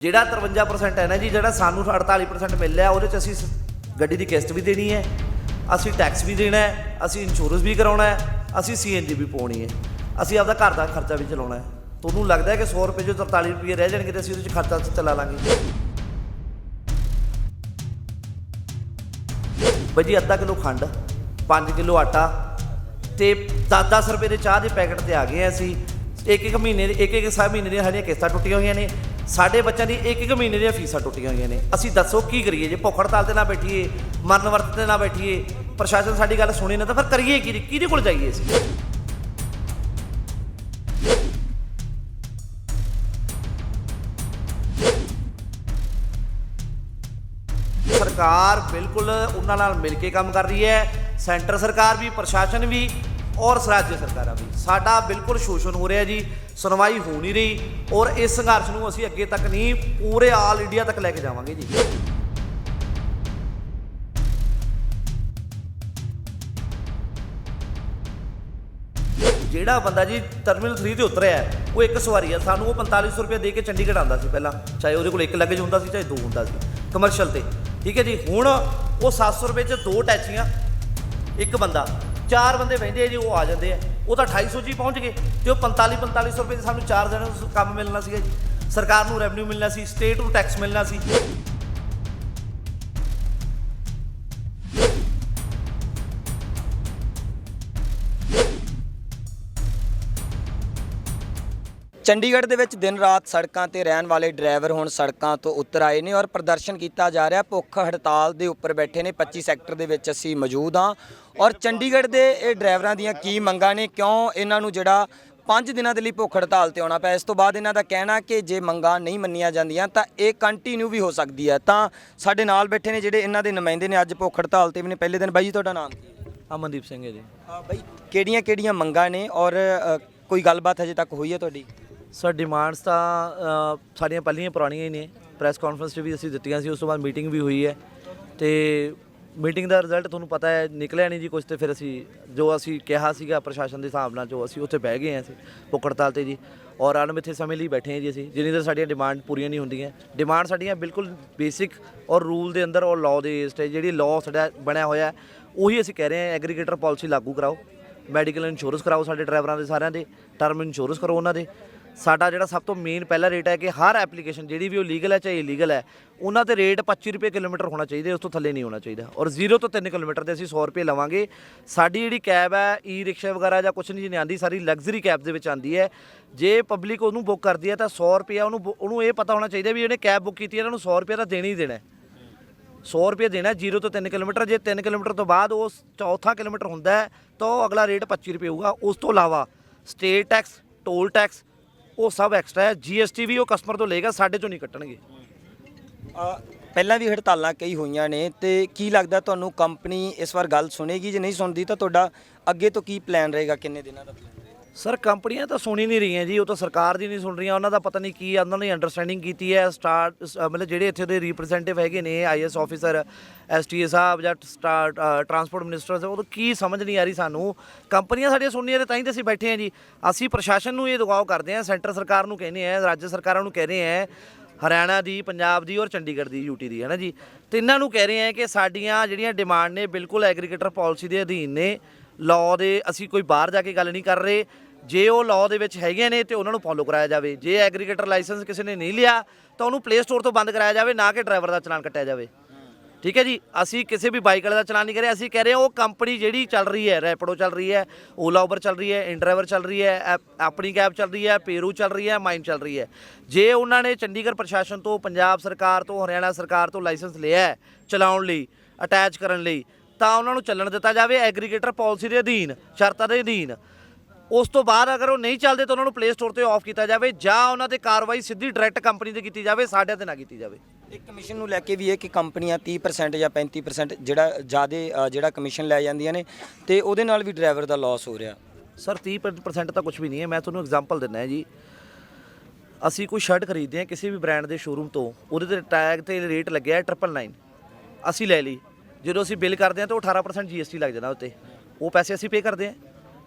ਜਿਹੜਾ 53% है ना जी, ਜਿਹੜਾ ਸਾਨੂੰ 48% ਮਿਲ ਰਿਹਾ ਉਹਦੇ 'ਚ ਅਸੀਂ ਗੱਡੀ ਦੀ ਕਿਸ਼ਤ ਵੀ ਦੇਣੀ ਹੈ, ਅਸੀਂ ਟੈਕਸ ਵੀ ਦੇਣਾ ਹੈ, ਅਸੀਂ ਇੰਸ਼ੋਰੈਂਸ ਵੀ ਕਰਾਉਣਾ ਹੈ, ਅਸੀਂ CNG ਵੀ ਪਾਉਣੀ ਹੈ, ਅਸੀਂ ਆਪਦਾ ਘਰ ਦਾ ਖਰਚਾ ਵੀ ਚਲਾਉਣਾ ਹੈ। ਤੁਹਾਨੂੰ ਲੱਗਦਾ ਹੈ ਕਿ 100 ਰੁਪਏ 'ਚੋਂ 43 ਰੁਪਏ ਰਹਿ ਜਾਣਗੇ ਤੇ ਅਸੀਂ ਉਹਦੇ 'ਚ ਖਰਚਾ ਚਲਾ ਲਾਂਗੇ? ਬਈ ਜੀ ਅੱਧਾ ਕਿਲੋ ਖੰਡ, 5 ਕਿਲੋ ਆਟਾ ਤੇ 10-10 ਰੁਪਏ ਦੇ ਚਾਹ ਦੇ ਪੈਕਟ ਤੇ ਆ ਗਏ ਅਸੀਂ। ਇੱਕ ਮਹੀਨੇ ਦੇ ਇੱਕ ਮਹੀਨੇ ਦੀਆਂ ਸਾਡੀਆਂ ਕਿਸ਼ਤਾਂ ਟੁੱਟੀਆਂ ਹੋਈਆਂ ਨੇ, ਸਾਡੇ ਬੱਚਿਆਂ ਦੀ ਇੱਕ ਮਹੀਨੇ ਦੀਆਂ ਫੀਸਾਂ ਟੁੱਟੀਆਂ ਹੋਈਆਂ ਨੇ। ਅਸੀਂ ਦੱਸੋ ਕੀ ਕਰੀਏ? ਜੇ ਭੁੱਖ ਹੜਤਾਲ ਤੇ ਨਾ ਬੈਠੀਏ, ਮਰਨ ਵਰਤ ਤੇ ਨਾ ਬੈਠੀਏ, ਪ੍ਰਸ਼ਾਸਨ ਸਾਡੀ ਗੱਲ ਸੁਣੇ ਨਾ, ਤਾਂ ਫਿਰ ਕਰੀਏ ਕੀ? ਕਿਹਦੇ ਕੋਲ ਜਾਈਏ ਅਸੀਂ? ਸਰਕਾਰ ਬਿਲਕੁਲ ਉਹਨਾਂ ਨਾਲ ਮਿਲ ਕੇ ਕੰਮ ਕਰ ਰਹੀ ਹੈ, ਸੈਂਟਰ ਸਰਕਾਰ ਵੀ, ਪ੍ਰਸ਼ਾਸਨ ਵੀ ਔਰ ਰਾਜ ਸਰਕਾਰਾਂ ਵੀ। ਸਾਡਾ ਬਿਲਕੁਲ ਸ਼ੋਸ਼ਣ ਹੋ ਰਿਹਾ ਜੀ, ਸੁਣਵਾਈ ਹੋ ਨਹੀਂ ਰਹੀ ਔਰ ਇਸ ਸੰਘਰਸ਼ ਨੂੰ ਅਸੀਂ ਅੱਗੇ ਤੱਕ ਨਹੀਂ, ਪੂਰੇ ਆਲ ਇੰਡੀਆ ਤੱਕ ਲੈ ਕੇ ਜਾਵਾਂਗੇ ਜੀ। ਜਿਹੜਾ ਬੰਦਾ ਜੀ ਟਰਮੀਨਲ 3 ਤੇ ਉਤਰਿਆ ਉਹ ਇੱਕ ਸਵਾਰੀ ਆ, ਸਾਨੂੰ ਉਹ 4500 ਰੁਪਏ ਦੇ ਕੇ ਚੰਡੀਗੜ੍ਹ ਆਉਂਦਾ ਸੀ ਪਹਿਲਾਂ, ਚਾਹੇ ਉਹਦੇ ਕੋਲ ਇੱਕ ਲੱਗੇਜ ਹੁੰਦਾ ਸੀ ਚਾਹੇ ਦੋ ਹੁੰਦਾ ਸੀ ਕਮਰਸ਼ੀਅਲ ਤੇ, ਠੀਕ ਹੈ ਜੀ। ਹੁਣ ਉਹ 700 ਰੁਪਏ 'ਚ 2 ਟੈਕਸੀਆਂ, ਇੱਕ ਬੰਦਾ, 4 ਬੰਦੇ ਬਹਿੰਦੇ ਆ ਜੀ, ਉਹ ਆ ਜਾਂਦੇ ਆ। ਉਹ ਤਾਂ 2800 'ਚ ਹੀ ਪਹੁੰਚ ਗਏ ਤੇ ਉਹ 4500 ਰੁਪਏ 'ਚ ਸਾਨੂੰ 4 ਦਿਨਾਂ ਨੂੰ ਕੰਮ ਮਿਲਣਾ ਸੀਗਾ ਜੀ। ਸਰਕਾਰ ਨੂੰ ਰੈਵਨਿਊ ਮਿਲਣਾ ਸੀ, ਸਟੇਟ ਨੂੰ ਟੈਕਸ ਮਿਲਣਾ ਸੀ। ਚੰਡੀਗੜ੍ਹ ਦੇ ਵਿੱਚ ਦਿਨ ਰਾਤ ਸੜਕਾਂ ਤੇ ਰਹਿਣ ਵਾਲੇ ਡਰਾਈਵਰ ਹੁਣ ਸੜਕਾਂ ਤੋਂ ਉਤਰ ਆਏ ਨੇ ਔਰ ਪ੍ਰਦਰਸ਼ਨ ਕੀਤਾ ਜਾ ਰਿਹਾ। ਭੁੱਖ ਹੜਤਾਲ ਦੇ ਉੱਪਰ ਬੈਠੇ ਨੇ। 25 ਸੈਕਟਰ ਦੇ ਵਿੱਚ ਅਸੀਂ ਮੌਜੂਦ ਹਾਂ ਔਰ ਚੰਡੀਗੜ੍ਹ ਦੇ ਇਹ ਡਰਾਈਵਰਾਂ ਦੀਆਂ ਕੀ ਮੰਗਾਂ ਨੇ, ਕਿਉਂ ਇਹਨਾਂ ਨੂੰ ਜਿਹੜਾ 5 ਦਿਨਾਂ ਦੇ ਲਈ ਭੁੱਖ ਹੜਤਾਲ ਤੇ ਆਉਣਾ ਪਿਆ। ਇਸ ਤੋਂ ਬਾਅਦ ਇਹਨਾਂ ਦਾ ਕਹਿਣਾ ਕਿ ਜੇ ਮੰਗਾਂ ਨਹੀਂ ਮੰਨੀਆਂ ਜਾਂਦੀਆਂ ਤਾਂ ਇਹ ਕੰਟੀਨਿਊ ਵੀ ਹੋ ਸਕਦੀ ਹੈ। ਤਾਂ ਸਾਡੇ ਨਾਲ ਬੈਠੇ ਨੇ ਜਿਹੜੇ ਇਹਨਾਂ ਦੇ ਨੁਮਾਇੰਦੇ ਨੇ, ਅੱਜ ਭੁੱਖ ਹੜਤਾਲ ਤੇ ਵੀ ਨੇ ਪਹਿਲੇ ਦਿਨ। ਬਾਈ ਜੀ ਤੁਹਾਡਾ ਨਾਮ? ਅਮਨਦੀਪ ਸਿੰਘ ਹੈ ਜੀ। ਬਾਈ ਕਿਹੜੀਆਂ ਮੰਗਾਂ ਨੇ ਔਰ ਕੋਈ ਗੱਲਬਾਤ ਹਜੇ ਤੱਕ ਹੋਈ ਹੈ ਤੁਹਾਡੀ? ਸਰ ਡਿਮਾਂਡਸ ਤਾਂ ਸਾਡੀਆਂ ਪਹਿਲੀਆਂ ਪੁਰਾਣੀਆਂ ਹੀ ਨੇ, ਪ੍ਰੈਸ ਕਾਨਫਰੰਸ 'ਚ ਵੀ ਅਸੀਂ ਦਿੱਤੀਆਂ ਸੀ, ਉਸ ਤੋਂ ਬਾਅਦ ਮੀਟਿੰਗ ਵੀ ਹੋਈ ਹੈ ਤੇ ਮੀਟਿੰਗ ਦਾ ਰਿਜ਼ਲਟ ਤੁਹਾਨੂੰ ਪਤਾ ਹੈ ਨਿਕਲਿਆ ਨਹੀਂ ਜੀ ਕੁਝ। ਤੇ ਫਿਰ ਅਸੀਂ ਜੋ ਅਸੀਂ ਕਿਹਾ ਸੀਗਾ ਪ੍ਰਸ਼ਾਸਨ ਦੇ ਹਿਸਾਬ ਨਾਲ, ਜੋ ਅਸੀਂ ਉੱਥੇ ਬਹਿ ਗਏ ਹਾਂ ਅਸੀਂ ਭੁੱਖ ਹੜਤਾਲ 'ਤੇ ਜੀ, ਔਰ ਅਣਮਿੱਥੇ ਸਮੇਂ ਲਈ ਬੈਠੇ ਹਾਂ ਜੀ ਅਸੀਂ, ਜਿੰਨੀ ਦੇਰ ਸਾਡੀਆਂ ਡਿਮਾਂਡ ਪੂਰੀਆਂ ਨਹੀਂ ਹੁੰਦੀਆਂ। ਡਿਮਾਂਡ ਸਾਡੀਆਂ ਬਿਲਕੁਲ ਬੇਸਿਕ ਔਰ ਰੂਲ ਦੇ ਅੰਦਰ ਔਰ ਲਾਅ ਦੇ ਏਸਟ ਹੈ, ਜਿਹੜੀ ਲਾਅ ਸਾਡਾ ਬਣਿਆ ਹੋਇਆ ਉਹੀ ਅਸੀਂ ਕਹਿ ਰਹੇ ਹਾਂ। ਐਗਰੀਗੇਟਰ ਪਾਲਿਸੀ ਲਾਗੂ ਕਰਾਓ, ਮੈਡੀਕਲ ਇੰਸ਼ੋਰੈਂਸ ਕਰਾਓ ਸਾਡੇ ਡਰਾਈਵਰਾਂ ਦੇ ਸਾਰਿਆਂ ਦੇ, ਟਰਮ ਇੰਸ਼ੋਰੈਂਸ ਕਰੋ ਉਹਨਾਂ ਦੇ। ਸਾਡਾ ਜਿਹੜਾ ਸਭ ਤੋਂ ਮੇਨ ਪਹਿਲਾ ਰੇਟ ਹੈ ਕਿ ਹਰ ਐਪਲੀਕੇਸ਼ਨ ਜਿਹੜੀ ਵੀ ਉਹ ਲੀਗਲ ਹੈ ਚਾਹੇ ਇਲੀਗਲ ਹੈ, ਉਹਨਾਂ 'ਤੇ ਰੇਟ 25 ਰੁਪਏ ਕਿਲੋਮੀਟਰ ਹੋਣਾ ਚਾਹੀਦਾ, ਉਸ ਤੋਂ ਥੱਲੇ ਨਹੀਂ ਹੋਣਾ ਚਾਹੀਦਾ। ਔਰ 0 ਤੋਂ 3 ਕਿਲੋਮੀਟਰ 'ਤੇ ਅਸੀਂ 100 ਰੁਪਏ ਲਵਾਂਗੇ। ਸਾਡੀ ਜਿਹੜੀ ਕੈਬ ਹੈ, ਈ ਰਿਕਸ਼ਾ ਵਗੈਰਾ ਜਾਂ ਕੁਛ ਨਹੀਂ ਆਉਂਦੀ, ਸਾਰੀ ਲਗਜ਼ਰੀ ਕੈਬ ਦੇ ਵਿੱਚ ਆਉਂਦੀ ਹੈ। ਜੇ ਪਬਲਿਕ ਉਹਨੂੰ ਬੁੱਕ ਕਰਦੀ ਹੈ ਤਾਂ 100 ਰੁਪਇਆ ਉਹਨੂੰ ਇਹ ਪਤਾ ਹੋਣਾ ਚਾਹੀਦਾ ਵੀ ਇਹਨੇ ਕੈਬ ਬੁੱਕ ਕੀਤੀ ਹੈ, ਇਹਨਾਂ ਨੂੰ 100 ਰੁਪਏ ਤਾਂ ਦੇਣਾ ਹੀ ਦੇਣਾ। 100 ਰੁਪਏ ਦੇਣਾ 0 ਤੋਂ 3 ਕਿਲੋਮੀਟਰ। ਜੇ 3 ਕਿਲੋਮੀਟਰ ਤੋਂ ਬਾਅਦ ਉਹ ਚੌਥਾ ਕਿਲੋਮੀਟਰ ਹੁੰਦਾ ਹੈ ਤਾਂ ਉਹ ਅਗਲਾ ਰੇਟ 25 ਰੁਪਏ ਹੋਊਗਾ। ਉਸ ਤੋਂ ਇਲਾਵਾ ਸਟੇਟ ਟੈਕਸ, ਟੋਲ ਟੈਕਸ, ਉਹ ਸਭ ਐਕਸਟਰਾ ਹੈ। GST ਵੀ ਉਹ ਕਸਟਮਰ ਤੋਂ ਲਏਗਾ, ਸਾਡੇ ਚੋਂ ਨਹੀਂ ਕੱਟਣਗੇ। ਪਹਿਲਾਂ ਵੀ ਹੜਤਾਲਾਂ ਕਈ ਹੋਈਆਂ ਨੇ ਤੇ ਕੀ ਲੱਗਦਾ ਤੁਹਾਨੂੰ ਕੰਪਨੀ ਇਸ ਵਾਰ ਗੱਲ ਸੁਣੇਗੀ? ਜੇ ਨਹੀਂ ਸੁਣਦੀ ਤਾਂ ਤੁਹਾਡਾ ਅੱਗੇ ਤੋਂ ਕੀ ਪਲਾਨ ਰਹੇਗਾ? ਕਿੰਨੇ ਦਿਨਾਂ ਦਾ ਪਲਾਨ? ਸਰ ਕੰਪਨੀਆਂ ਤਾਂ ਸੁਣ ਹੀ ਨਹੀਂ ਰਹੀਆਂ ਜੀ, ਉਹ ਤਾਂ ਸਰਕਾਰ ਦੀ ਨਹੀਂ ਸੁਣ ਰਹੀਆਂ। ਉਹਨਾਂ ਦਾ ਪਤਾ ਨਹੀਂ ਕੀ ਉਹਨਾਂ ਨੇ ਅੰਡਰਸਟੈਂਡਿੰਗ ਕੀਤੀ ਹੈ। ਮਤਲਬ ਜਿਹੜੇ ਇੱਥੇ ਦੇ ਰਿਪਰੈਜ਼ੈਂਟੇਟਿਵ ਹੈਗੇ ਨੇ, IAS ਆਫਿਸਰ, STA ਸਾਹਿਬ ਜਾਂ ਟਰਾਂਸਪੋਰਟ ਮਿਨਿਸਟਰ, ਉਹ ਕੀ ਸਮਝ ਨਹੀਂ ਆ ਰਹੀ ਸਾਨੂੰ। ਕੰਪਨੀਆਂ ਸਾਡੀਆਂ ਸੁਣਨੀਆਂ ਤੇ ਤਾਂ ਹੀ ਤਾਂ ਅਸੀਂ ਬੈਠੇ ਹਾਂ ਜੀ। ਅਸੀਂ ਪ੍ਰਸ਼ਾਸਨ ਨੂੰ ਇਹ ਦਬਾਅ ਕਰਦੇ ਹਾਂ, ਸੈਂਟਰ ਸਰਕਾਰ ਨੂੰ ਕਹਿੰਦੇ ਹਾਂ, ਰਾਜ ਸਰਕਾਰਾਂ ਨੂੰ ਕਹਿ ਰਹੇ ਹਾਂ, ਹਰਿਆਣਾ ਦੀ, ਪੰਜਾਬ ਦੀ ਔਰ ਚੰਡੀਗੜ੍ਹ ਦੀ, UT ਦੀ, ਹੈ ਨਾ ਜੀ। ਤੇ ਇਹਨਾਂ ਨੂੰ ਕਹਿ ਰਹੇ ਹਾਂ ਕਿ ਸਾਡੀਆਂ ਜਿਹੜੀਆਂ ਡਿਮਾਂਡ ਨੇ ਬਿਲਕੁਲ ਐਗਰੀਗੇਟਰ ਪਾਲਿਸੀ ਦੇ ਅਧੀਨ ਨੇ, ਲਾਅ ਦੇ। ਅਸੀਂ ਕੋਈ ਬਾਹਰ ਜਾ ਕੇ ਗੱਲ ਨਹੀਂ ਕਰ ਰਹੇ। ਜੇ ਉਹ ਲਾਅ ਦੇ ਵਿੱਚ ਹੈਗੀਆਂ ਨੇ ਤੇ ਉਹਨਾਂ ਨੂੰ ਫੋਲੋ ਕਰਾਇਆ ਜਾਵੇ। ਜੇ ਐਗਰੀਗੇਟਰ ਲਾਇਸੈਂਸ ਕਿਸੇ ਨੇ ਨਹੀਂ ਲਿਆ ਤਾਂ ਉਹਨੂੰ ਪਲੇ ਸਟੋਰ ਤੋਂ ਬੰਦ ਕਰਾਇਆ ਜਾਵੇ, ਨਾ ਕਿ ਡਰਾਈਵਰ ਦਾ ਚਲਾਨ ਕੱਟਿਆ ਜਾਵੇ, ਠੀਕ ਹੈ ਜੀ। ਅਸੀਂ ਕਿਸੇ ਵੀ ਬਾਈਕ ਵਾਲੇ ਦਾ ਚਲਾਨ ਨਹੀਂ ਕਰ ਰਹੇ। ਅਸੀਂ ਕਹਿ ਰਹੇ ਹਾਂ ਉਹ ਕੰਪਨੀ ਜਿਹੜੀ ਚੱਲ ਰਹੀ ਹੈ, ਰੈਪਿਡੋ ਚੱਲ ਰਹੀ ਹੈ, ਓਲਾ ਉਬਰ ਚੱਲ ਰਹੀ ਹੈ, ਇਨਡਰਾਈਵਰ ਚੱਲ ਰਹੀ ਹੈ, ਆਪਣੀ ਕੈਬ ਚੱਲ ਰਹੀ ਹੈ, ਪੇਰੂ ਚੱਲ ਰਹੀ ਹੈ, ਮਾਈਂਡ ਚੱਲ ਰਹੀ ਹੈ, ਜੇ ਉਹਨਾਂ ਨੇ ਚੰਡੀਗੜ੍ਹ ਪ੍ਰਸ਼ਾਸਨ ਤੋਂ, ਪੰਜਾਬ ਸਰਕਾਰ ਤੋਂ, ਹਰਿਆਣਾ ਸਰਕਾਰ ਤੋਂ ਲਾਇਸੈਂਸ ਲਿਆ ਹੈ ਚਲਾਉਣ ਲਈ, ਅਟੈਚ ਕਰਨ ਲਈ, ਤਾਂ ਉਹਨਾਂ ਨੂੰ ਚੱਲਣ ਦਿੱਤਾ ਜਾਵੇ ਐਗਰੀਗੇਟਰ ਪਾਲਿਸੀ ਦੇ ਅਧੀਨ, ਸ਼ਰਤਾਂ ਦੇ ਅਧੀਨ। ਉਸ ਤੋਂ ਬਾਅਦ ਅਗਰ ਉਹ ਨਹੀਂ ਚੱਲਦੇ ਤਾਂ ਉਹਨਾਂ ਨੂੰ ਪਲੇ ਸਟੋਰ 'ਤੇ ਆਫ ਕੀਤਾ ਜਾਵੇ, ਜਾਂ ਉਹਨਾਂ 'ਤੇ ਕਾਰਵਾਈ ਸਿੱਧੀ ਡਾਇਰੈਕਟ ਕੰਪਨੀ 'ਤੇ ਕੀਤੀ ਜਾਵੇ, ਸਾਡੇ 'ਤੇ ਨਾ ਕੀਤੀ ਜਾਵੇ। ਇੱਕ ਕਮਿਸ਼ਨ ਨੂੰ ਲੈ ਕੇ ਵੀ ਇਹ ਕਿ ਕੰਪਨੀਆਂ 30% ਜਾਂ 35% ਜਿਹੜਾ ਕਮਿਸ਼ਨ ਲੈ ਜਾਂਦੀਆਂ ਨੇ ਤੇ ਉਹਦੇ ਨਾਲ ਵੀ ਡਰਾਈਵਰ ਦਾ ਲਾਸ ਹੋ ਰਿਹਾ। ਸਰ 30% ਤਾਂ ਕੁਝ ਵੀ ਨਹੀਂ ਹੈ। ਮੈਂ ਤੁਹਾਨੂੰ ਐਗਜ਼ਾਮਪਲ ਦਿੰਦਾ ਜੀ। ਅਸੀਂ ਕੋਈ ਸ਼ਰਟ ਖਰੀਦਦੇ ਹਾਂ ਕਿਸੇ ਵੀ ਬ੍ਰਾਂਡ ਦੇ ਸ਼ੋਰੂਮ ਤੋਂ, ਉਹਦੇ 'ਤੇ ਟੈਗ 'ਤੇ ਰੇਟ ਲੱਗਿਆ 999, ਅਸੀਂ ਲੈ ਲਈ। ਜਦੋਂ ਅਸੀਂ ਬਿੱਲ ਕਰਦੇ ਹਾਂ ਤਾਂ ਉਹ 18% GST ਲੱਗ ਜਾਂਦਾ ਉੱਤੇ, ਉਹ ਪੈਸੇ ਅਸੀਂ ਪੇ ਕਰਦੇ ਹਾਂ,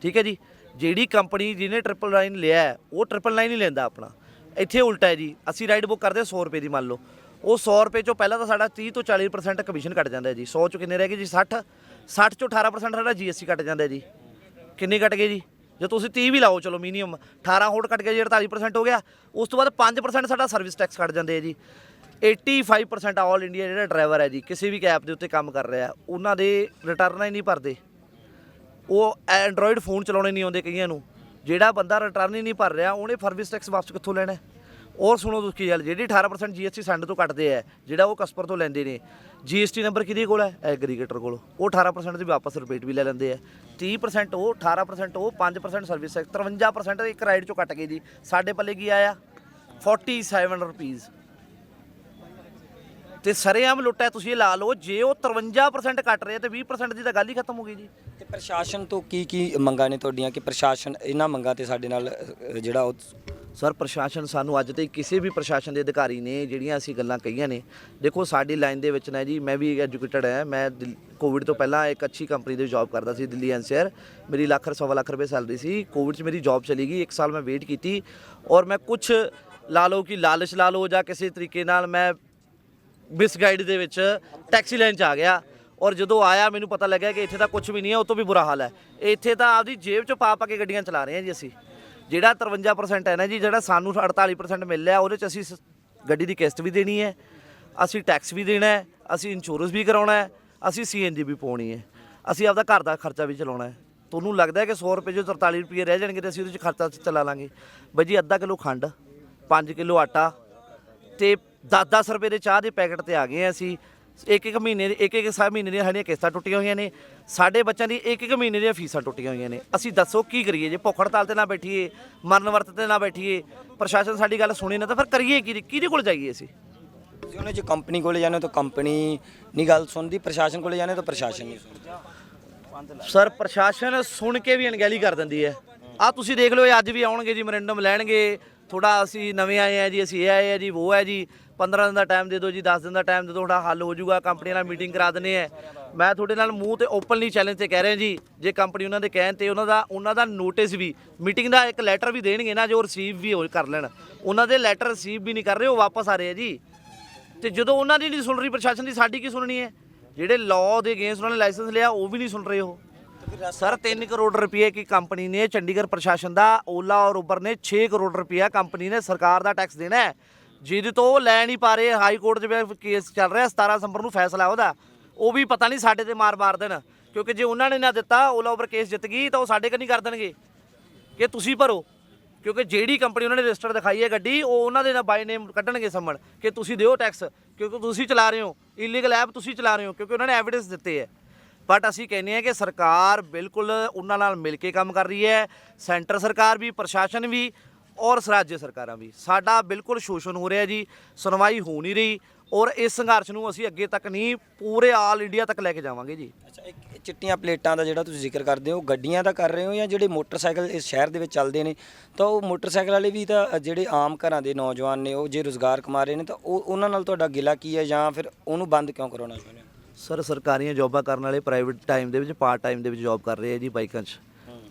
ਠੀਕ ਹੈ ਜੀ। ਜਿਹੜੀ ਕੰਪਨੀ ਜਿਹਨੇ 999 ਲਿਆ ਉਹ 999 ਹੀ ਲੈਂਦਾ ਆਪਣਾ। ਇੱਥੇ ਉਲਟਾ ਹੈ ਜੀ, ਅਸੀਂ ਰਾਈਡ ਬੁੱਕ ਕਰਦੇ 100 ਰੁਪਏ ਦੀ ਮੰਨ ਲਓ, ਉਹ 100 ਰੁਪਏ ਚੋਂ ਪਹਿਲਾਂ ਤਾਂ ਸਾਡਾ 30 ਤੋਂ 40% ਕਮਿਸ਼ਨ ਕੱਟ ਜਾਂਦਾ ਜੀ। 100 ਚੋਂ ਕਿੰਨੇ ਰਹਿ ਗਏ ਜੀ? 60 60 ਚੋਂ 18% ਸਾਡਾ GST ਕੱਟ ਜਾਂਦਾ ਜੀ। ਕਿੰਨੇ ਕੱਟ ਗਏ ਜੀ? ਜੇ ਤੁਸੀਂ 30 ਵੀ ਲਾਓ ਚਲੋ ਮਿਨੀਮਮ, 18 ਹੋਰ ਕੱਟ ਗਿਆ ਜੀ, 48% ਹੋ ਗਿਆ। ਉਸ ਤੋਂ ਬਾਅਦ 5% ਸਾਡਾ ਸਰਵਿਸ ਟੈਕਸ ਕੱਟ ਜਾਂਦੇ ਆ ਜੀ। 85% ਆਲ ਇੰਡੀਆ ਜਿਹੜਾ ਡਰਾਈਵਰ ਹੈ ਜੀ, ਕਿਸੇ ਵੀ ਕੈਬ ਦੇ ਉੱਤੇ ਕੰਮ ਕਰ ਰਿਹਾ, ਉਹਨਾਂ ਦੇ ਰਿਟਰਨ ਹੀ ਨਹੀਂ ਭਰਦੇ। ਉਹ ਐਂਡਰੋਇਡ ਫੋਨ ਚਲਾਉਣੇ ਨਹੀਂ ਆਉਂਦੇ ਕਈਆਂ ਨੂੰ। ਜਿਹੜਾ ਬੰਦਾ ਰਿਟਰਨ ਹੀ ਨਹੀਂ ਭਰ ਰਿਹਾ, ਉਹਨੇ ਸਰਵਿਸ ਟੈਕਸ ਵਾਪਸ ਕਿੱਥੋਂ ਲੈਣਾ? ਔਰ ਸੁਣੋ ਤੁਸੀਂ ਕੀ ਗੱਲ, ਜਿਹੜੀ 18% GST ਸਾਡੇ ਤੋਂ ਕੱਟਦੇ ਹੈ, ਜਿਹੜਾ ਉਹ ਕਸਟਮਰ ਤੋਂ ਲੈਂਦੇ ਨੇ, GST ਨੰਬਰ ਕਿਹਦੇ ਕੋਲ ਹੈ? ਐਗਰੀਗੇਟਰ ਕੋਲ। ਉਹ 18% ਦੀ ਵਾਪਸ ਰਿਪੀਟ ਵੀ ਲੈ ਲੈਂਦੇ ਆ। 30% ਉਹ, 18% ਉਹ, 5% ਸਰਵਿਸ ਟੈਕਸ, 53% ਇੱਕ ਰਾਈਡ ਚੋਂ ਕੱਟ ਗਏ ਜੀ। ਸਾਡੇ ਪੱਲੇ ਕੀ ਆਇਆ? 47 ਰੁਪੀਜ਼। ਤੇ ਸਰੇਆਮ ਲੁੱਟ ਹੈ। ਤੁਸੀਂ ਇਹ ਲਾ ਲਓ, ਜੇ ਉਹ 53% ਕੱਟ ਰਿਹਾ ਤੇ 20% ਦੀ ਤਾਂ ਗੱਲ ਹੀ ਖਤਮ ਹੋ ਗਈ ਜੀ। ਤੇ ਪ੍ਰਸ਼ਾਸਨ ਤੋਂ ਕੀ ਮੰਗਾਂ ਨੇ ਤੁਹਾਡੀਆਂ ਕਿ ਪ੍ਰਸ਼ਾਸਨ ਇਹਨਾਂ ਮੰਗਾਂ ਤੇ ਸਾਡੇ ਨਾਲ ਜਿਹੜਾ ਉਹ ਸਰ ਪ੍ਰਸ਼ਾਸਨ ਸਾਨੂੰ ਅੱਜ ਤੱਕ ਕਿਸੇ ਵੀ ਪ੍ਰਸ਼ਾਸਨ ਦੇ ਅਧਿਕਾਰੀ ਨੇ ਜਿਹੜੀਆਂ ਅਸੀਂ ਗੱਲਾਂ ਕਹੀਆਂ ਨੇ, ਦੇਖੋ ਸਾਡੀ ਲਾਈਨ ਦੇ ਵਿੱਚ ਨਾ ਜੀ, ਮੈਂ ਵੀ ਐਜੂਕੇਟਡ ਹੈ। ਮੈਂ ਕੋਵਿਡ ਤੋਂ ਪਹਿਲਾਂ ਇੱਕ ਅੱਛੀ ਕੰਪਨੀ ਦੇ ਜੌਬ ਕਰਦਾ ਸੀ ਦਿੱਲੀ NCR। ਮੇਰੀ ਲੱਖ ਸਵਾ ਲੱਖ ਰੁਪਏ ਸੈਲਰੀ ਸੀ। ਕੋਵਿਡ 'ਚ ਮੇਰੀ ਜੌਬ ਚਲੀ ਗਈ, 1 ਸਾਲ ਮੈਂ ਵੇਟ ਕੀਤੀ, ਔਰ ਮੈਂ ਕੁਛ ਲਾ ਲਓ ਕਿ ਲਾਲਚ ਲਾ ਲਓ ਜਾਂ ਕਿਸੇ ਤਰੀਕੇ ਨਾਲ ਮੈਂ ਮਿਸਗਾਈਡ ਦੇ ਵਿੱਚ ਟੈਕਸੀ ਲਾਈਨ 'ਚ ਆ ਗਿਆ। ਔਰ ਜਦੋਂ ਆਇਆ ਮੈਨੂੰ ਪਤਾ ਲੱਗਿਆ ਕਿ ਇੱਥੇ ਤਾਂ ਕੁਝ ਵੀ ਨਹੀਂ ਹੈ, ਉਹ ਤੋਂ ਵੀ ਬੁਰਾ ਹਾਲ ਹੈ। ਇੱਥੇ ਤਾਂ ਆਪਦੀ ਜੇਬ 'ਚ ਪਾ ਕੇ ਗੱਡੀਆਂ ਚਲਾ ਰਹੇ ਹਾਂ ਜੀ ਅਸੀਂ। ਜਿਹੜਾ 53% ਹੈ ਨਾ ਜੀ, ਜਿਹੜਾ ਸਾਨੂੰ 48% ਮਿਲ ਰਿਹਾ, ਉਹਦੇ 'ਚ ਅਸੀਂ ਗੱਡੀ ਦੀ ਕਿਸ਼ਤ ਵੀ ਦੇਣੀ ਹੈ, ਅਸੀਂ ਟੈਕਸ ਵੀ ਦੇਣਾ ਹੈ, ਅਸੀਂ ਇੰਸ਼ੋਰੈਂਸ ਵੀ ਕਰਾਉਣਾ ਹੈ, ਅਸੀਂ CNG ਵੀ ਪਾਉਣੀ ਹੈ, ਅਸੀਂ ਆਪਦਾ ਘਰ ਦਾ ਖਰਚਾ ਵੀ ਚਲਾਉਣਾ ਹੈ। ਤੁਹਾਨੂੰ ਲੱਗਦਾ ਹੈ ਕਿ 100 ਰੁਪਏ 'ਚੋਂ 43 ਰੁਪਏ ਰਹਿ ਜਾਣਗੇ ਤੇ ਅਸੀਂ ਉਹਦੇ 'ਚ ਖਰਚਾ ਚਲਾ ਲਾਂਗੇ? ਬਾਈ ਜੀ, ਅੱਧਾ ਕਿਲੋ ਖੰਡ, 5 ਕਿਲੋ ਆਟਾ ਤੇ 10-10 ਰੁਪਏ ਦੇ ਚਾਹ ਦੇ ਪੈਕਟ ਤੇ ਆ ਗਏ ਅਸੀਂ। ਇੱਕ ਮਹੀਨੇ ਦੀ ਇੱਕ ਮਹੀਨੇ ਦੀਆਂ ਸਾਡੀਆਂ ਕਿਸ਼ਤਾਂ ਟੁੱਟੀਆਂ ਹੋਈਆਂ ਨੇ, ਸਾਡੇ ਬੱਚਿਆਂ ਦੀ ਇੱਕ ਮਹੀਨੇ ਦੀਆਂ ਫੀਸਾਂ ਟੁੱਟੀਆਂ ਹੋਈਆਂ ਨੇ। ਅਸੀਂ ਦੱਸੋ ਕੀ ਕਰੀਏ? ਜੇ ਭੁੱਖ ਹੜਤਾਲ ਤੇ ਨਾ ਬੈਠੀਏ, ਮਰਨ ਵਰਤ ਤੇ ਨਾ ਬੈਠੀਏ, ਪ੍ਰਸ਼ਾਸਨ ਸਾਡੀ ਗੱਲ ਸੁਣੇ ਨਾ, ਤਾਂ ਫਿਰ ਕਰੀਏ ਕੀ? ਕਿਹਦੇ ਕੋਲ ਜਾਈਏ ਅਸੀਂ? ਤੁਸੀਂ ਉਹਨੇ ਜੇ ਕੰਪਨੀ ਕੋਲੇ ਜਾਂਦੇ ਤਾਂ ਕੰਪਨੀ ਨਹੀਂ ਗੱਲ ਸੁਣਦੀ, ਪ੍ਰਸ਼ਾਸਨ ਕੋਲੇ ਜਾਂਦੇ ਤਾਂ ਪ੍ਰਸ਼ਾਸਨ ਨਹੀਂ ਸੁਣਦਾ। ਸਰ ਪ੍ਰਸ਼ਾਸਨ ਸੁਣ ਕੇ ਵੀ ਅਣਗਹਿਲੀ ਕਰ ਦਿੰਦੀ ਹੈ। ਆਹ ਤੁਸੀਂ ਦੇਖ ਲਓ, ਇਹ ਅੱਜ ਵੀ ਆਉਣਗੇ ਜੀ, ਮੈਮੋਰੈਂਡਮ ਲੈਣਗੇ, ਥੋੜਾ ਅਸੀਂ ਨਵੇਂ ਆਏ ਆ ਜੀ, ਅਸੀਂ ਇਹ ਆਏ ਆ ਜੀ, ਉਹ ਹੈ ਜੀ, 15 ਦਿਨ ਦਾ ਟਾਈਮ ਦੇ ਦਿਓ ਜੀ, 10 ਦਿਨ ਦਾ ਟਾਈਮ ਦੇ ਦਿਓ, ਤੁਹਾਡਾ ਹੱਲ ਹੋ ਜਾਊਗਾ, ਕੰਪਨੀ ਨਾਲ ਮੀਟਿੰਗ ਕਰਾ ਦਿੰਦੇ ਆ। ਮੈਂ ਤੁਹਾਡੇ ਨਾਲ ਮੂੰਹ ਤੇ ਓਪਨਲੀ ਚੈਲੰਜ ਤੇ ਕਹਿ ਰਿਹਾ ਜੀ, ਜੇ ਕੰਪਨੀ ਉਹਨਾਂ ਦੇ ਕਹਿਣ ਤੇ ਉਹਨਾਂ ਦਾ ਨੋਟਿਸ ਵੀ, ਮੀਟਿੰਗ ਦਾ ਇੱਕ ਲੈਟਰ ਵੀ ਦੇਣਗੇ ਨਾ, ਜੋ ਰਿਸੀਵ ਵੀ ਕਰ ਲੈਣ, ਉਹਨਾਂ ਦੇ ਲੈਟਰ ਰਿਸੀਵ ਵੀ ਨਹੀਂ ਕਰ ਰਹੇ, ਉਹ ਵਾਪਸ ਆ ਰਹੇ ਆ ਜੀ। ਤੇ ਜਦੋਂ ਉਹਨਾਂ ਦੀ ਨਹੀਂ ਸੁਣ ਰਹੀ ਪ੍ਰਸ਼ਾਸਨ ਦੀ, ਸਾਡੀ ਕੀ ਸੁਣਨੀ ਹੈ? ਜਿਹੜੇ ਲਾਅ ਦੇ ਅਗੇਂਸਟ ਉਹਨਾਂ ਨੇ ਲਾਇਸੈਂਸ ਲਿਆ, ਉਹ ਵੀ ਨਹੀਂ ਸੁਣ ਰਹੇ ਉਹ। ਸਰ 3 ਕਰੋੜ ਰੁਪਏ ਕੀ ਕੰਪਨੀ ਨੇ, ਚੰਡੀਗੜ੍ਹ ਪ੍ਰਸ਼ਾਸਨ ਦਾ, ਓਲਾ ਔਰ ਉਬਰ ਨੇ 6 ਕਰੋੜ ਰੁਪਇਆ ਕੰਪਨੀ ਨੇ ਸਰਕਾਰ ਦਾ ਟੈਕਸ ਦੇਣਾ ਹੈ, ਜਿਹਦੇ ਤੋਂ ਉਹ ਲੈ ਨਹੀਂ ਪਾ ਰਹੇ। ਹਾਈ ਕੋਰਟ 'ਚ ਕੇਸ ਚੱਲ ਰਿਹਾ, 17 ਦਸੰਬਰ ਨੂੰ ਫੈਸਲਾ ਉਹਦਾ। ਉਹ ਵੀ ਪਤਾ ਨਹੀਂ ਸਾਡੇ ਤੇ ਮਾਰ ਦੇਣ, ਕਿਉਂਕਿ ਜੇ ਉਹਨਾਂ ਨੇ ਨਾ ਦਿੱਤਾ, ਓਲਾ ਉਬਰ ਕੇਸ ਜਿੱਤ ਗਈ, ਤਾਂ ਉਹ ਸਾਡੇ ਕੰਨੀ ਕਰ ਦੇਣਗੇ ਕਿ ਤੁਸੀਂ ਭਰੋ। ਕਿਉਂਕਿ ਜਿਹੜੀ ਕੰਪਨੀ ਉਹਨਾਂ ਨੇ ਰਜਿਸਟਰ ਦਿਖਾਈ ਹੈ ਗੱਡੀ, ਉਹ ਉਹਨਾਂ ਦੇ ਨਾਲ ਬਾਈ ਨੇਮ ਕੱਢਣਗੇ ਸੰਮਣ ਕਿ ਤੁਸੀਂ ਦਿਓ ਟੈਕਸ, ਕਿਉਂਕਿ ਤੁਸੀਂ ਚਲਾ ਰਹੇ ਹੋ, ਇਲੀਗਲ ਐਪ ਤੁਸੀਂ ਚਲਾ ਰਹੇ ਹੋ, ਕਿਉਂਕਿ ਉਹਨਾਂ ਨੇ ਐਵੀਡੈਂਸ ਦਿੱਤੇ ਹੈ। ਬਟ ਅਸੀਂ ਕਹਿੰਦੇ ਹਾਂ ਕਿ ਸਰਕਾਰ ਬਿਲਕੁਲ ਉਹਨਾਂ ਨਾਲ ਮਿਲ ਕੇ ਕੰਮ ਕਰ ਰਹੀ ਹੈ, ਸੈਂਟਰ ਸਰਕਾਰ ਵੀ, ਪ੍ਰਸ਼ਾਸਨ ਵੀ ਔਰ ਰਾਜ ਸਰਕਾਰਾਂ ਵੀ। ਸਾਡਾ ਬਿਲਕੁਲ ਸ਼ੋਸ਼ਣ ਹੋ ਰਿਹਾ ਜੀ, ਸੁਣਵਾਈ ਹੋ ਨਹੀਂ ਰਹੀ, ਔਰ ਇਸ ਸੰਘਰਸ਼ ਨੂੰ ਅਸੀਂ ਅੱਗੇ ਤੱਕ ਨਹੀਂ, ਪੂਰੇ ਆਲ ਇੰਡੀਆ ਤੱਕ ਲੈ ਕੇ ਜਾਵਾਂਗੇ ਜੀ। ਅੱਛਾ, ਇੱਕ ਚਿੱਟੀਆਂ ਪਲੇਟਾਂ ਦਾ ਜਿਹੜਾ ਤੁਸੀਂ ਜ਼ਿਕਰ ਕਰਦੇ ਹੋ, ਗੱਡੀਆਂ ਦਾ ਕਰ ਰਹੇ ਹੋ ਜਾਂ ਜਿਹੜੇ ਮੋਟਰਸਾਈਕਲ ਇਸ ਸ਼ਹਿਰ ਦੇ ਵਿੱਚ ਚੱਲਦੇ ਨੇ, ਤਾਂ ਉਹ ਮੋਟਰਸਾਈਕਲ ਵਾਲੇ ਵੀ ਤਾਂ ਜਿਹੜੇ ਆਮ ਘਰਾਂ ਦੇ ਨੌਜਵਾਨ ਨੇ, ਉਹ ਜੇ ਰੁਜ਼ਗਾਰ ਕਮਾ ਰਹੇ ਨੇ, ਤਾਂ ਉਹਨਾਂ ਨਾਲ ਤੁਹਾਡਾ ਗਿਲਾ ਕੀ ਹੈ, ਜਾਂ ਫਿਰ ਉਹਨੂੰ ਬੰਦ ਕਿਉਂ ਕਰਾਉਣਾ ਚਾਹੁੰਦੇ ਹੋ? ਸਰ ਸਰਕਾਰੀਆਂ ਜੌਬਾਂ ਕਰਨ ਵਾਲੇ ਪ੍ਰਾਈਵੇਟ ਟਾਈਮ ਦੇ ਵਿੱਚ, ਪਾਰਟ ਟਾਈਮ ਦੇ ਵਿੱਚ ਜੌਬ ਕਰ ਰਹੇ ਆ ਜੀ ਬਾਈਕਾਂ 'ਚ।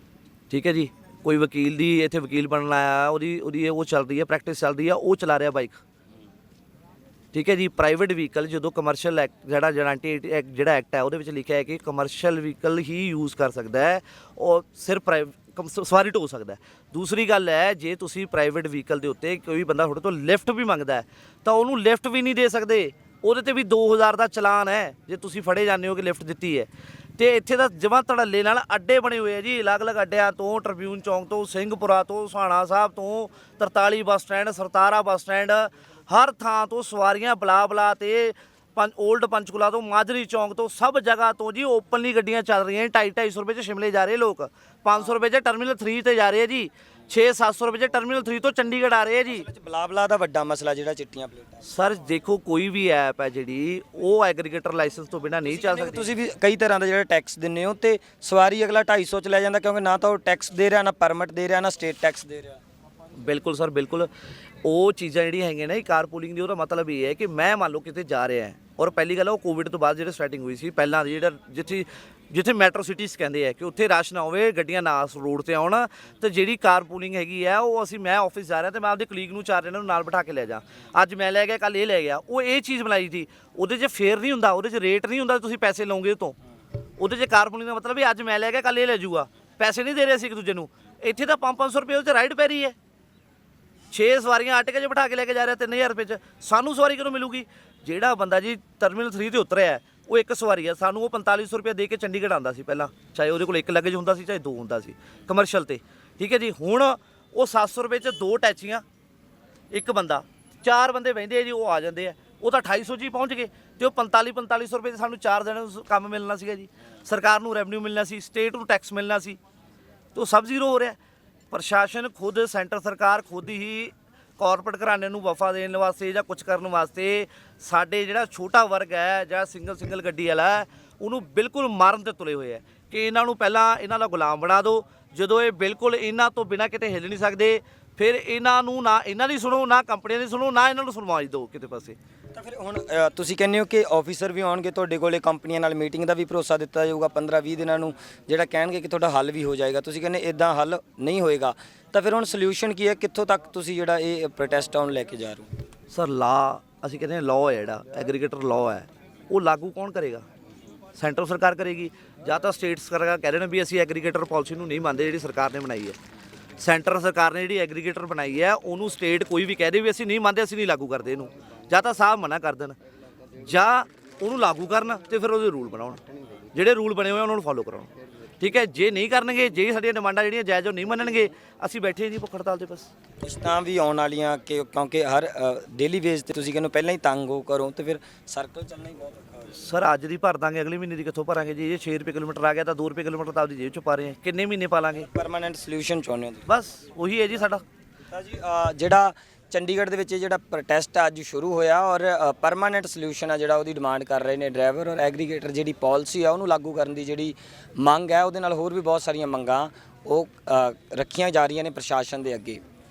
ਠੀਕ ਹੈ ਜੀ, ਕੋਈ ਵਕੀਲ ਦੀ ਇੱਥੇ ਵਕੀਲ ਬਣਨ ਆਇਆ, ਉਹਦੀ ਉਹ ਚੱਲ ਰਹੀ ਹੈ, ਪ੍ਰੈਕਟਿਸ ਚੱਲ ਰਹੀ ਹੈ, ਉਹ ਚਲਾ ਰਿਹਾ ਬਾਈਕ। ਠੀਕ ਹੈ ਜੀ, ਪ੍ਰਾਈਵੇਟ ਵਹੀਕਲ ਜਦੋਂ ਕਮਰਸ਼ੀਅਲ ਐਕਟ ਜਿਹੜਾ 98 ਜਿਹੜਾ ਐਕਟ ਹੈ, ਉਹਦੇ ਵਿੱਚ ਲਿਖਿਆ ਹੈ ਕਿ ਕਮਰਸ਼ੀਅਲ ਵਹੀਕਲ ਹੀ ਯੂਜ਼ ਕਰ ਸਕਦਾ ਹੈ, ਉਹ ਸਿਰਫ ਸਵਾਰੀ ਢੋ ਸਕਦਾ ਹੈ। ਦੂਸਰੀ ਗੱਲ ਹੈ, ਜੇ ਤੁਸੀਂ ਪ੍ਰਾਈਵੇਟ ਵਹੀਕਲ ਦੇ ਉੱਤੇ ਕੋਈ ਬੰਦਾ ਤੁਹਾਡੇ ਤੋਂ ਲਿਫਟ ਵੀ ਮੰਗਦਾ ਹੈ, ਤਾਂ ਉਹਨੂੰ ਲਿਫਟ ਵੀ ਨਹੀਂ ਦੇ ਸਕਦੇ, ਉਹਦੇ ਤੇ ਵੀ 2000 ਦਾ ਚਲਾਨ ਹੈ ਜੇ ਤੁਸੀਂ ਫੜੇ ਜਾਂਦੇ ਹੋ ਕਿ ਲਿਫਟ ਦਿੱਤੀ ਹੈ। ਤੇ ਇੱਥੇ ਤਾਂ ਜਮਾਂ ਧੜੱਲੇ ਨਾਲ ਅੱਡੇ ਬਣੇ ਹੋਏ ਆ ਜੀ, ਅਲੱਗ-ਅਲੱਗ ਅੱਡਿਆਂ ਤੋਂ, ਟ੍ਰਿਬਿਊਨ ਚੌਂਕ ਤੋਂ, ਸਿੰਘਪੁਰਾ ਤੋਂ, ਸੁਹਾਣਾ ਸਾਹਿਬ ਤੋਂ, 43 ਬੱਸ ਸਟੈਂਡ, ਸਰਤਾਰਾ ਬੱਸ ਸਟੈਂਡ, ਹਰ ਥਾਂ ਤੋਂ ਸਵਾਰੀਆਂ ਬਲਾ ਤੇ ਓਲਡ ਪੰਚਕੂਲਾ ਤੋਂ, ਮਾਜਰੀ ਚੌਂਕ ਤੋਂ, ਸਭ ਜਗ੍ਹਾ ਤੋਂ ਜੀ ਓਪਨਲੀ ਗੱਡੀਆਂ ਚੱਲ ਰਹੀਆਂ। 250-250 ਰੁਪਏ 'ਚ ਸ਼ਿਮਲੇ ਜਾ ਰਹੇ ਲੋਕ, 500 ਰੁਪਏ 'ਚ ਟਰਮੀਨਲ 3 ਤੇ ਜਾ ਰਹੇ ਆ ਜੀ, 600-700 ਰੁਪਏ 'ਚ ਟਰਮੀਨਲ 3 ਤੋਂ ਚੰਡੀਗੜ੍ਹ ਆ ਰਹੇ ਆ ਜੀ। ਬਲਾ ਦਾ ਵੱਡਾ ਮਸਲਾ ਜਿਹੜਾ ਚਿੱਟੀਆਂ ਪਲੇਟਾਂ। ਸਰ ਦੇਖੋ, ਕੋਈ ਵੀ ਐਪ ਹੈ ਜਿਹੜੀ, ਉਹ ਐਗਰੀਗੇਟਰ ਲਾਇਸੈਂਸ ਤੋਂ ਬਿਨਾਂ ਨਹੀਂ ਚੱਲ ਸਕਦੀ। ਤੁਸੀਂ ਵੀ ਕਈ ਤਰ੍ਹਾਂ ਦਾ ਜਿਹੜਾ ਟੈਕਸ ਦਿੰਦੇ ਹੋ, ਤੇ ਸਵਾਰੀ ਅਗਲਾ 250 'ਚ ਲੈ ਜਾਂਦਾ, ਕਿਉਂਕਿ ਨਾ ਤਾਂ ਉਹ ਟੈਕਸ ਦੇ ਰਿਹਾ, ਨਾ ਪਰਮਿਟ ਦੇ ਰਿਹਾ, ਨਾ ਸਟੇਟ ਟੈਕਸ ਦੇ ਰਿਹਾ। ਬਿਲਕੁਲ ਸਰ, ਬਿਲਕੁਲ। ਉਹ ਚੀਜ਼ਾਂ ਜਿਹੜੀਆਂ ਹੈਗੀਆਂ ਨੇ ਕਾਰਪੂਲਿੰਗ ਦੀ, ਉਹਦਾ ਮਤਲਬ ਇਹ ਹੈ ਕਿ ਮੈਂ ਮੰਨ ਲਓ ਕਿਤੇ ਜਾ ਰਿਹਾ ਹੈ, ਔਰ ਪਹਿਲੀ ਗੱਲ ਉਹ ਕੋਵਿਡ ਤੋਂ ਬਾਅਦ ਜਿਹੜੇ ਸਟਾਰਟਿੰਗ ਹੋਈ ਸੀ ਪਹਿਲਾਂ ਜਿਹੜਾ ਜਿੱਥੇ ਮੈਟਰੋ ਸਿਟੀਜ਼ ਕਹਿੰਦੇ ਆ ਕਿ ਉੱਥੇ ਰਸ਼ ਨਾ ਹੋਵੇ, ਗੱਡੀਆਂ ਨਾ ਰੋਡ ਤੇ ਆਉਣ, ਤੇ ਜਿਹੜੀ ਕਾਰਪੂਲਿੰਗ ਹੈਗੀ ਆ ਉਹ ਮੈਂ ਆਫਿਸ ਜਾ ਰਿਹਾ ਤੇ ਮੈਂ ਆਪਦੇ ਕਲੀਗ ਨੂੰ 4 ਜਣਿਆਂ ਨੂੰ ਨਾਲ ਬਿਠਾ ਕੇ ਲੈ ਜਾ, ਅੱਜ ਮੈਂ ਲੈ ਗਿਆ ਕੱਲ ਇਹ ਲੈ ਗਿਆ, ਉਹ ਇਹ ਚੀਜ਼ ਬਣਾਈ ਸੀ। ਉਹਦੇ 'ਚ ਫੇਅਰ ਨਹੀਂ ਹੁੰਦਾ, ਉਹਦੇ 'ਚ ਰੇਟ ਨਹੀਂ ਹੁੰਦਾ, ਤੁਸੀਂ ਪੈਸੇ ਲਓਗੇ ਉਹ ਤੋਂ। ਉਹਦੇ 'ਚ ਕਾਰਪੂਲਿੰਗ ਦਾ ਮਤਲਬ ਵੀ ਅੱਜ ਮੈਂ ਲੈ ਗਿਆ ਕੱਲ ਇਹ ਲੈ ਜਾਊਗਾ, ਪੈਸੇ ਨਹੀਂ ਦੇ ਰਹੇ ਸੀ ਇੱਕ ਦੂਜੇ ਨੂੰ। ਇੱਥੇ ਤਾਂ 500 ਰੁਪਏ ਉਹ 'ਚ ਰਾਈਡ ਪੈ ਰਹੀ ਹੈ, 6 ਸਵਾਰੀਆਂ ਆਟੇ 'ਚ ਬਿਠਾ ਕੇ ਲੈ ਕੇ ਜਾ ਰਿਹਾ 3000 ਰੁਪਏ 'ਚ, ਸਾਨੂੰ ਸਵਾਰੀ ਕਦੋਂ ਮਿਲੂਗੀ? ਜਿਹੜਾ ਬੰਦਾ ਜੀ ਟਰਮੀਨਲ 3 ਤੇ ਉਤਰਿਆ ਉਹ ਇੱਕ ਸਵਾਰੀ ਆ, ਸਾਨੂੰ ਉਹ 4500 ਰੁਪਏ ਦੇ ਕੇ ਚੰਡੀਗੜ੍ਹ ਆਉਂਦਾ ਸੀ ਪਹਿਲਾਂ, ਚਾਹੇ ਉਹਦੇ ਕੋਲ ਇੱਕ ਲੱਗੇਜ ਹੁੰਦਾ ਸੀ ਚਾਹੇ 2 ਹੁੰਦਾ ਸੀ ਕਮਰਸ਼ੀਅਲ ਤੇ, ਠੀਕ ਹੈ ਜੀ। ਹੁਣ ਉਹ 700 ਰੁਪਏ 'ਚ 2 ਟੈਚੀਆਂ, ਇੱਕ ਬੰਦਾ, 4 ਬੰਦੇ ਬਹਿੰਦੇ ਆ ਜੀ, ਉਹ ਆ ਜਾਂਦੇ ਆ, ਉਹ ਤਾਂ 2800 'ਚ ਹੀ ਪਹੁੰਚ ਗਏ, ਤੇ ਉਹ 4500 ਰੁਪਏ 'ਚ ਸਾਨੂੰ 4 ਜਣਿਆਂ ਨੂੰ ਕੰਮ ਮਿਲਣਾ ਸੀਗਾ ਜੀ, ਸਰਕਾਰ ਨੂੰ ਰੈਵਨਿਊ ਮਿਲਣਾ ਸੀ, ਸਟੇਟ ਨੂੰ ਟੈਕਸ ਮਿਲਣਾ ਸੀ, ਤੇ ਉਹ ਸਭ ਜ਼ੀਰੋ ਹੋ ਰਿਹਾ। ਪ੍ਰਸ਼ਾਸਨ ਖੁਦ, ਸੈਂਟਰ ਸਰਕਾਰ ਖੁਦ ਹੀ ਕਾਰਪੋਰੇਟ ਘਰਾਣੇ ਨੂੰ ਵਫਾ ਦੇਣ ਵਾਸਤੇ ਜਾਂ ਕੁਝ ਕਰਨ ਵਾਸਤੇ ਸਾਡੇ ਜਿਹੜਾ ਛੋਟਾ ਵਰਗ ਹੈ ਜਾਂ ਸਿੰਗਲ ਗੱਡੀ ਵਾਲਾ ਹੈ, ਉਹਨੂੰ ਬਿਲਕੁਲ ਮਾਰਨ ਤੇ ਤੁਲੇ ਹੋਏ ਹੈ ਕਿ ਇਹਨਾਂ ਨੂੰ ਪਹਿਲਾਂ ਇਹਨਾਂ ਦਾ ਗੁਲਾਮ ਬਣਾ ਦਿਓ। ਜਦੋਂ ਇਹ ਬਿਲਕੁਲ ਇਹਨਾਂ ਤੋਂ ਬਿਨਾਂ ਕਿਤੇ ਹਿੱਲ ਨਹੀਂ ਸਕਦੇ, ਫਿਰ ਇਹਨਾਂ ਨੂੰ ਨਾ ਇਹਨਾਂ ਦੀ ਸੁਣੋ, ਨਾ ਕੰਪਨੀਆਂ ਦੀ ਸੁਣੋ, ਨਾ ਇਹਨਾਂ ਨੂੰ ਸੁਣਵਾਈ ਦਿਓ ਕਿਤੇ ਪਾਸੇ। ਤਾਂ ਫਿਰ ਹੁਣ ਤੁਸੀਂ ਕਹਿੰਦੇ ਹੋ ਕਿ ਆਫੀਸਰ ਵੀ ਆਉਣਗੇ ਤੁਹਾਡੇ ਕੋਲੇ, ਕੰਪਨੀਆਂ ਨਾਲ ਮੀਟਿੰਗ ਦਾ ਵੀ ਭਰੋਸਾ ਦਿੱਤਾ ਜਾਊਗਾ 15-20 ਦਿਨਾਂ ਨੂੰ, ਜਿਹੜਾ ਕਹਿਣਗੇ ਕਿ ਤੁਹਾਡਾ ਹੱਲ ਵੀ ਹੋ ਜਾਏਗਾ, ਤੁਸੀਂ ਕਹਿੰਦੇ ਇਦਾਂ ਹੱਲ ਨਹੀਂ ਹੋਏਗਾ, ਤਾਂ ਫਿਰ ਹੁਣ ਸੋਲੂਸ਼ਨ ਕੀ ਹੈ? ਕਿੱਥੋਂ ਤੱਕ ਤੁਸੀਂ ਜਿਹੜਾ ਇਹ ਪ੍ਰੋਟੈਸਟ ਆਨ ਲੈ ਕੇ ਜਾ ਰਹੇ ਹੋ? ਸਰ ਲਾ, ਅਸੀਂ ਕਹਿੰਦੇ ਹਾਂ ਲਾਅ ਹੈ ਜਿਹੜਾ ਐਗਰੀਗੇਟਰ ਲਾਅ ਹੈ, ਉਹ ਲਾਗੂ ਕੌਣ ਕਰੇਗਾ? ਸੈਂਟਰ ਸਰਕਾਰ ਕਰੇਗੀ, ਜਾਂ ਤਾਂ ਸਟੇਟ ਸਰਕਾਰ ਕਹਿ ਰਹੇ ਨੇ ਵੀ ਅਸੀਂ ਐਗਰੀਗੇਟਰ ਪਾਲਿਸੀ ਨੂੰ ਨਹੀਂ ਮੰਨਦੇ ਜਿਹੜੀ ਸਰਕਾਰ ਨੇ ਬਣਾਈ ਹੈ। ਸੈਂਟਰ ਸਰਕਾਰ ਨੇ ਜਿਹੜੀ ਐਗਰੀਗੇਟਰ ਬਣਾਈ ਹੈ ਉਹਨੂੰ ਸਟੇਟ ਕੋਈ ਵੀ ਕਹਿ ਦੇ ਵੀ ਅਸੀਂ ਨਹੀਂ ਮੰਨਦੇ, ਅਸੀਂ ਨਹੀਂ ਲਾਗੂ ਕਰਦੇ ਇਹਨੂੰ, ਜਾਂ ਤਾਂ ਸਾਹਿਬ ਮਨਾ ਕਰ ਦੇਣ ਜਾਂ ਉਹਨੂੰ ਲਾਗੂ ਕਰਨ ਤੇ ਫਿਰ ਉਹਦੇ ਰੂਲ ਬਣਾਉਣ, ਜਿਹੜੇ ਰੂਲ ਬਣੇ ਹੋਏ ਉਹਨਾਂ ਨੂੰ ਫੋਲੋ ਕਰਾਉਣ, ਠੀਕ ਹੈ। ਜੇ ਨਹੀਂ ਕਰਨਗੇ, ਜੇ ਸਾਡੀਆਂ ਡਿਮਾਂਡਾਂ ਜਿਹੜੀਆਂ ਜਾਇਜ਼ ਉਹ ਨਹੀਂ ਮੰਨਣਗੇ, ਅਸੀਂ ਬੈਠੇ ਨਹੀਂ ਭੁੱਖ ਹੜਤਾਲ ਤੇ ਬਸ। ਕਿਸ਼ਤਾਂ ਵੀ ਆਉਣ ਵਾਲੀਆਂ ਕਿਉਂਕਿ ਹਰ ਡੇਲੀ ਵੇਜ ਤੇ ਤੁਸੀਂ ਕਹਿੰਦੇ ਪਹਿਲਾਂ ਹੀ ਤੰਗ ਹੋ ਕਰੋ, ਤੇ ਫਿਰ ਸਰਕਲ ਚੱਲਣਾ ਹੀ ਬਹੁਤ ਔਖਾ ਹੋ ਜਾਊ। ਸਰ ਅੱਜ ਦੀ ਭਰ ਦਾਂਗੇ, ਅਗਲੇ ਮਹੀਨੇ ਦੀ ਕਿੱਥੋਂ ਭਰਾਂਗੇ ਜੀ? ਇਹ 6 ਰੁਪਏ ਕਿਲੋਮੀਟਰ ਆ ਗਿਆ ਤਾਂ 2 ਰੁਪਏ ਕਿਲੋਮੀਟਰ ਤਾਂ ਆਪਦੀ ਜੇਬ 'ਚੋਂ ਪਾ ਰਹੇ ਹਾਂ, ਕਿੰਨੇ ਮਹੀਨੇ ਪਾ ਲਾਂਗੇ? ਪਰਮਾਨੈਂਟ ਸੋਲੂਸ਼ਨ ਚਾਹੁੰਦੇ ਹੋ ਤੁਸੀਂ? ਬਸ ਉਹੀ ਹੈ ਜੀ ਸਾਡਾ। ਤਾਂ ਜੀ ਜਿਹੜਾ ਚੰਡੀਗੜ੍ਹ ਦੇ ਵਿੱਚ ਇਹ ਜਿਹੜਾ ਪ੍ਰੋਟੈਸਟ ਅੱਜ ਸ਼ੁਰੂ ਹੋਇਆ, ਔਰ ਪਰਮਾਨੈਂਟ ਸੋਲੂਸ਼ਨ ਆ ਜਿਹੜਾ ਉਹਦੀ ਡਿਮਾਂਡ ਕਰ ਰਹੇ ਨੇ ਡਰਾਈਵਰ, ਔਰ ਐਗਰੀਗੇਟਰ ਜਿਹੜੀ ਪਾਲਿਸੀ ਆ ਉਹਨੂੰ ਲਾਗੂ ਕਰਨ ਦੀ ਜਿਹੜੀ ਮੰਗ ਹੈ, ਉਹਦੇ ਨਾਲ ਹੋਰ ਵੀ ਬਹੁਤ ਸਾਰੀਆਂ ਮੰਗਾਂ ਉਹ ਰੱਖੀਆਂ ਜਾ ਰਹੀਆਂ ਨੇ ਪ੍ਰਸ਼ਾਸਨ ਦੇ ਅੱਗੇ।